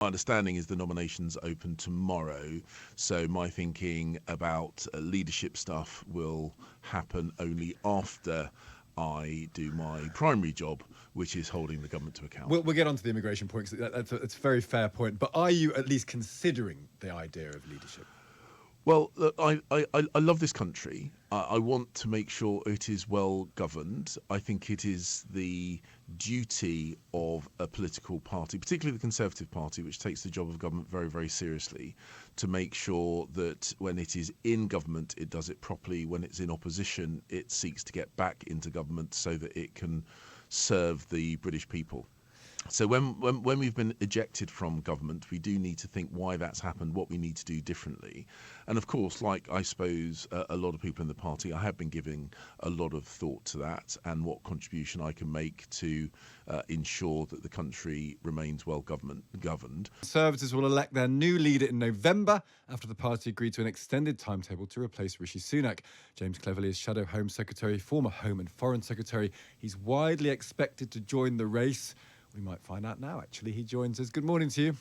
My understanding is the nominations open tomorrow, so my thinking about leadership stuff will happen only after I do my primary job, which is holding the government to account. We'll get on to the immigration point, because that's a very fair point. But are you at least considering the idea of leadership? Well, look, I love this country. I want to make sure it is well governed. I think it is the duty of a political party, particularly the Conservative Party, which takes the job of government very, very seriously, to make sure that when it is in government, it does it properly. When it's in opposition, it seeks to get back into government so that it can serve the British people. So when we've been ejected from government, we do need to think why that's happened, what we need to do differently. And of course, like I suppose a lot of people in the party, I have been giving a lot of thought to that and what contribution I can make to ensure that the country remains well governed. Conservatives will elect their new leader in November after the party agreed to an extended timetable to replace Rishi Sunak. James Cleverly is Shadow Home Secretary, former Home and Foreign Secretary. He's widely expected to join the race. We might find out now, actually. He joins us. Good morning to you.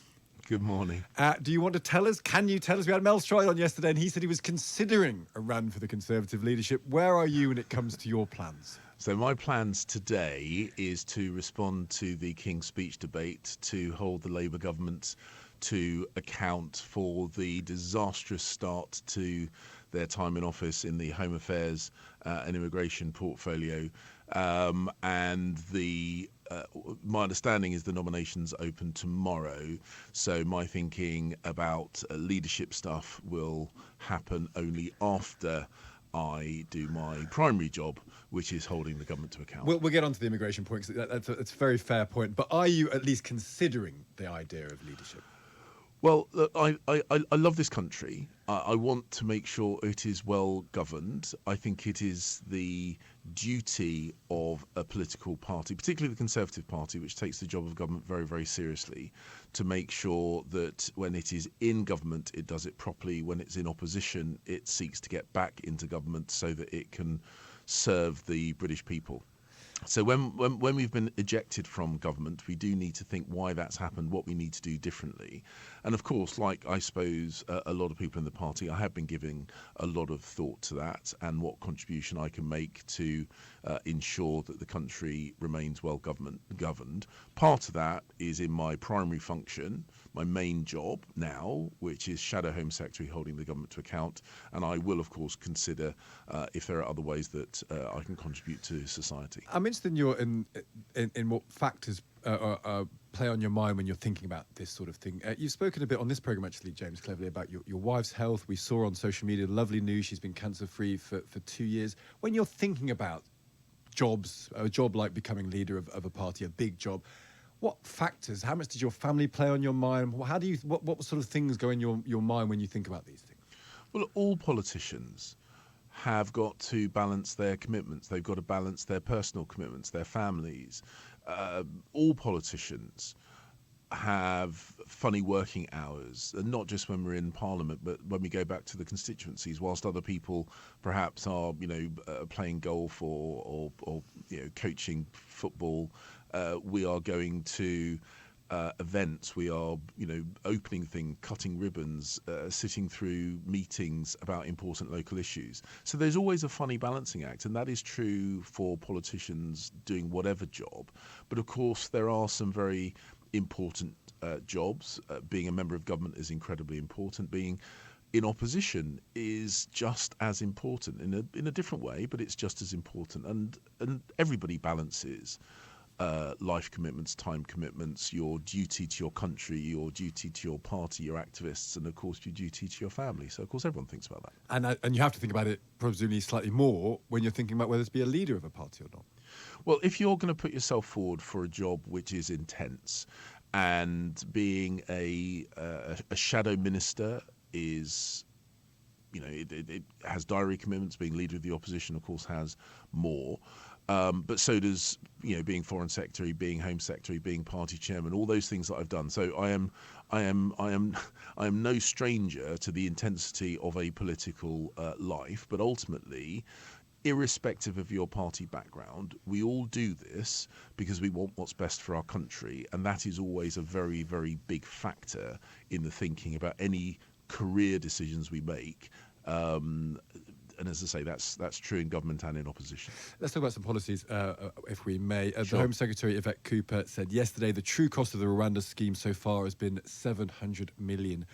Good morning. Do you want to tell us? Can you tell us? We had Mel Stride on yesterday and he said he was considering a run for the Conservative leadership. Where are you when it comes to your plans? So my plans today is to respond to the King's Speech debate, to hold the Labour government to account for the disastrous start to their time in office in the Home Affairs and Immigration portfolio. My understanding is the nominations open tomorrow, so my thinking about leadership stuff will happen only after I do my primary job, which is holding the government to account. We'll get on to the immigration point, because that's a very fair point. But are you at least considering the idea of leadership? Well, look, I love this country. I want to make sure it is well governed. I think it is the duty of a political party, particularly the Conservative Party, which takes the job of government very, very seriously, to make sure that when it is in government, it does it properly. When it's in opposition, it seeks to get back into government so that it can serve the British people. So when we've been ejected from government, we do need to think why that's happened, what we need to do differently. And of course, like I suppose a lot of people in the party, I have been giving a lot of thought to that and what contribution I can make to ensure that the country remains well governed. Part of that is in my primary function, my main job now, which is Shadow Home Secretary, holding the government to account. And I will, of course, consider if there are other ways that I can contribute to society. I'm interested in what factors play on your mind when you're thinking about this sort of thing. You've spoken a bit on this programme, actually, James Cleverly, about your wife's health. We saw on social media lovely news. She's been cancer-free for 2 years. When you're thinking about jobs, a job like becoming leader of a party, a big job, what factors, how much does your family play on your mind? What sort of things go in your mind when you think about these things? Well, all politicians have got to balance their commitments. They've got to balance their personal commitments, their families. All politicians have funny working hours, and not just when we're in Parliament, but when we go back to the constituencies. Whilst other people perhaps are, playing golf or coaching football, we are going to events. We are, opening things, cutting ribbons, sitting through meetings about important local issues. So there's always a funny balancing act, and that is true for politicians doing whatever job. But of course, there are some very important jobs. Being a member of government is incredibly important. Being in opposition is just as important in a different way, but it's just as important. And everybody balances life commitments, time commitments, your duty to your country, your duty to your party, your activists, and of course your duty to your family. So of course everyone thinks about that. And you have to think about it presumably slightly more when you're thinking about whether to be a leader of a party or not. Well, if you're going to put yourself forward for a job which is intense, and being a shadow minister is, it has diary commitments. Being leader of the opposition, of course, has more. But so does, being foreign secretary, being home secretary, being party chairman, all those things that I've done. So I am no stranger to the intensity of a political life. But ultimately, irrespective of your party background, we all do this because we want what's best for our country, and that is always a very, very big factor in the thinking about any career decisions we make. And as I say, that's true in government and in opposition. Let's talk about some policies, if we may. Sure. The Home Secretary, Yvette Cooper, said yesterday the true cost of the Rwanda scheme so far has been £700 million.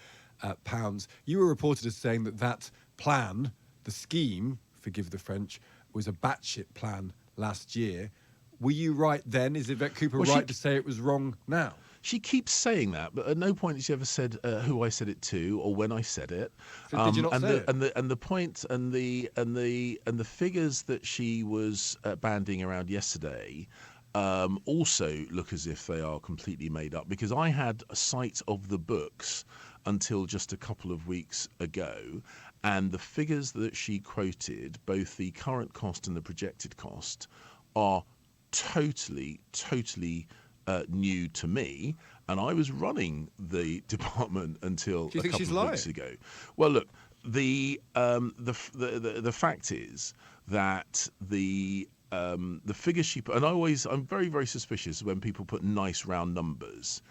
You were reported as saying that plan, the scheme, forgive the French, was a batshit plan last year. Were you right then? Is Yvette Cooper right to say it was wrong now? She keeps saying that, but at no point has she ever said who I said it to or when I said it. So did you not say it? And the point and the figures that she was banding around yesterday also look as if they are completely made up, because I had a sight of the books until just a couple of weeks ago, and the figures that she quoted, both the current cost and the projected cost, are totally new to me, and I was running the department until a couple of weeks ago. Well, look, the fact is that the figures she put, and I'm very, very suspicious when people put nice round numbers,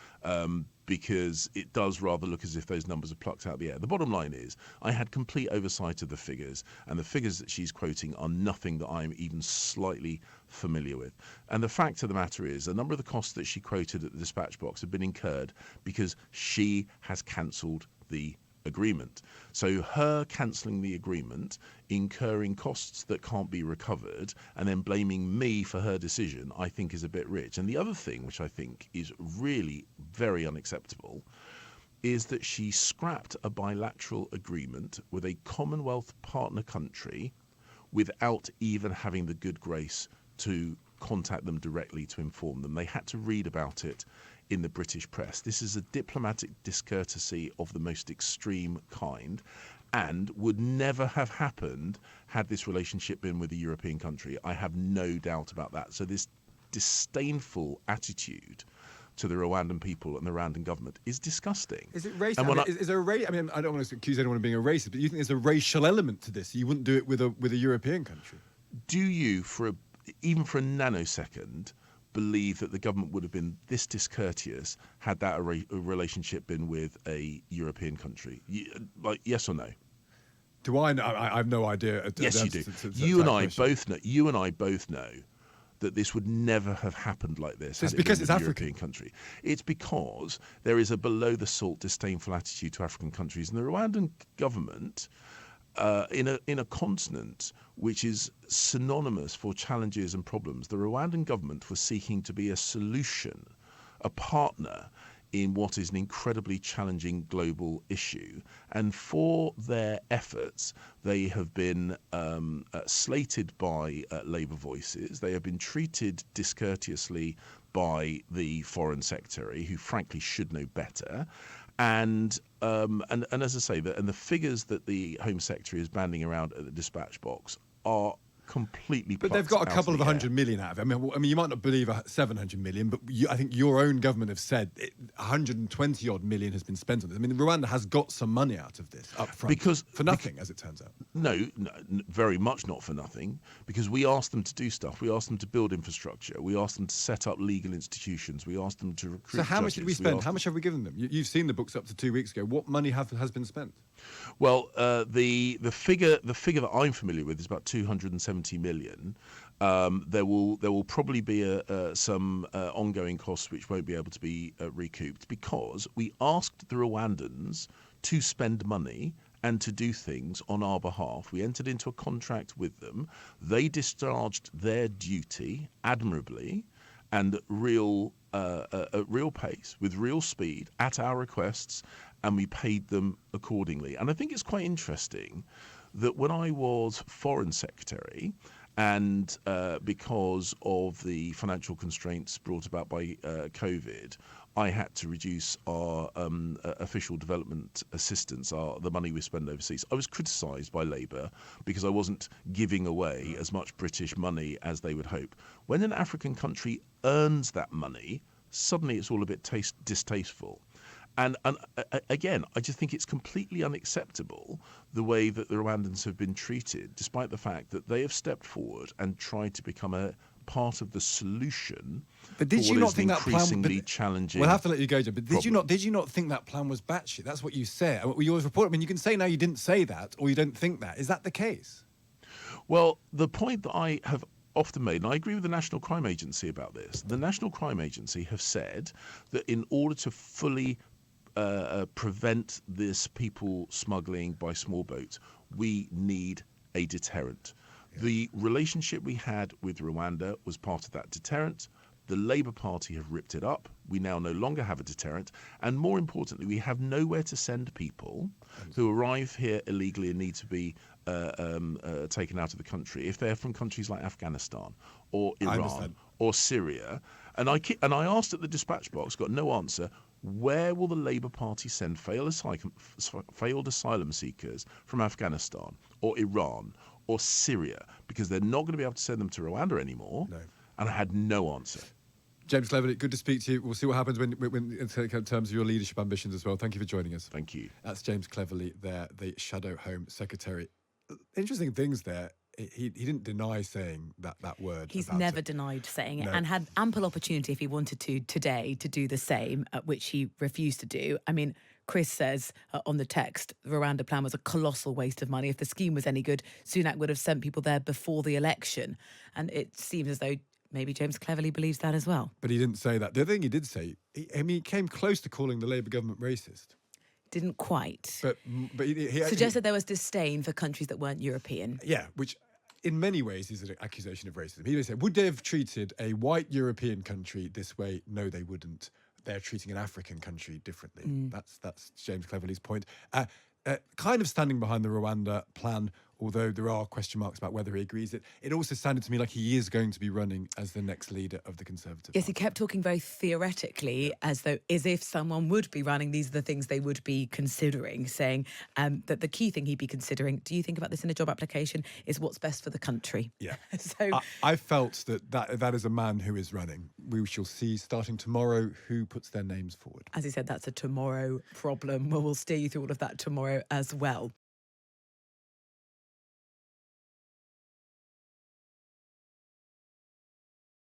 because it does rather look as if those numbers are plucked out of the air. The bottom line is I had complete oversight of the figures, and the figures that she's quoting are nothing that I'm even slightly familiar with. And the fact of the matter is a number of the costs that she quoted at the dispatch box have been incurred because she has cancelled the agreement. So her cancelling the agreement, incurring costs that can't be recovered, and then blaming me for her decision, I think is a bit rich. And the other thing, which I think is really very unacceptable, is that she scrapped a bilateral agreement with a Commonwealth partner country without even having the good grace to contact them directly to inform them. They had to read about it in the British press. This is a diplomatic discourtesy of the most extreme kind, and would never have happened had this relationship been with a European country. I have no doubt about that. So this disdainful attitude to the Rwandan people and the Rwandan government is disgusting. Is it racist? Is there I don't want to accuse anyone of being a racist, but you think there's a racial element to this? You wouldn't do it with a European country? Do you, even for a nanosecond, believe that the government would have been this discourteous had that relationship been with a European country? Yes or no? Do I know? I have no idea. Yes, you do. You and I both know that this would never have happened like this. So it's because it's African. European country. It's because there is a below the salt, disdainful attitude to African countries, and the Rwandan government, in a continent which is synonymous for challenges and problems, the Rwandan government was seeking to be a solution, a partner in what is an incredibly challenging global issue. And for their efforts, they have been slated by Labour voices. They have been treated discourteously by the Foreign Secretary, who frankly should know better. And as I say, the figures that the Home Secretary is banding around at the dispatch box are completely. But they've got a couple of 100 million out of it. I mean, you might not believe 700 million, but I think your own government have said 120 odd million has been spent on this. I mean, Rwanda has got some money out of this up front for nothing, as it turns out. No, very much not for nothing, because we asked them to do stuff. We asked them to build infrastructure. We asked them to set up legal institutions. We asked them to recruit. So how much did we spend? How much have we given them? You've seen the books up to 2 weeks ago. What money has been spent? Well, the figure that I'm familiar with is about 270 million. There will probably be some ongoing costs which won't be able to be recouped, because we asked the Rwandans to spend money and to do things on our behalf. We entered into a contract with them. They discharged their duty admirably and at real pace, with real speed, at our requests, and we paid them accordingly. And I think it's quite interesting that when I was Foreign Secretary, and because of the financial constraints brought about by COVID, I had to reduce our official development assistance, the money we spend overseas. I was criticised by Labour because I wasn't giving away as much British money as they would hope. When an African country earns that money, suddenly it's all a bit distasteful. Again, I just think it's completely unacceptable the way that the Rwandans have been treated, despite the fact that they have stepped forward and tried to become a part of the solution But for did you what not is an think that plan? increasingly challenging. We'll have to let you go, Jim. But did you problem. not? Did you not think that plan was batshit? That's what you said. You always report. I mean, you can say now you didn't say that, or you don't think that. Is that the case? Well, the point that I have often made, and I agree with the National Crime Agency about this, the National Crime Agency have said that in order to fully prevent this people smuggling by small boats, we need a deterrent. Yeah. The relationship we had with Rwanda was part of that deterrent. The Labour Party have ripped it up. We now no longer have a deterrent. And more importantly, we have nowhere to send people who arrive here illegally and need to be taken out of the country if they're from countries like Afghanistan or Iran or Syria. And I asked at the dispatch box, got no answer. Where will the Labour Party send failed asylum seekers from Afghanistan or Iran or Syria? Because they're not going to be able to send them to Rwanda anymore. No. And I had no answer. James Cleverly, good to speak to you. We'll see what happens when in terms of your leadership ambitions as well. Thank you for joining us. Thank you. That's James Cleverly there, the Shadow Home Secretary. Interesting things there. He didn't deny saying that word. He's never denied saying it, and had ample opportunity if he wanted to today to do the same, which he refused to do. I mean, Chris says on the text, the Rwanda plan was a colossal waste of money. If the scheme was any good, Sunak would have sent people there before the election. And it seems as though maybe James Cleverly believes that as well. But he didn't say that. The other thing he did say, he came close to calling the Labour government racist. Didn't quite. But he suggested there was disdain for countries that weren't European. Yeah, which in many ways is an accusation of racism. He said, would they have treated a white European country this way? No, they wouldn't. They're treating an African country differently. That's James Cleverly's point. Kind of standing behind the Rwanda plan, although there are question marks about whether he agrees it. It also sounded to me like he is going to be running as the next leader of the Conservative Yes, Party. he kept talking very theoretically, as if someone would be running, these are the things they would be considering, saying that the key thing he'd be considering, do you think about this in a job application, is what's best for the country. Yeah. So I felt that is a man who is running. We shall see starting tomorrow who puts their names forward. As he said, that's a tomorrow problem. We'll steer you through all of that tomorrow as well.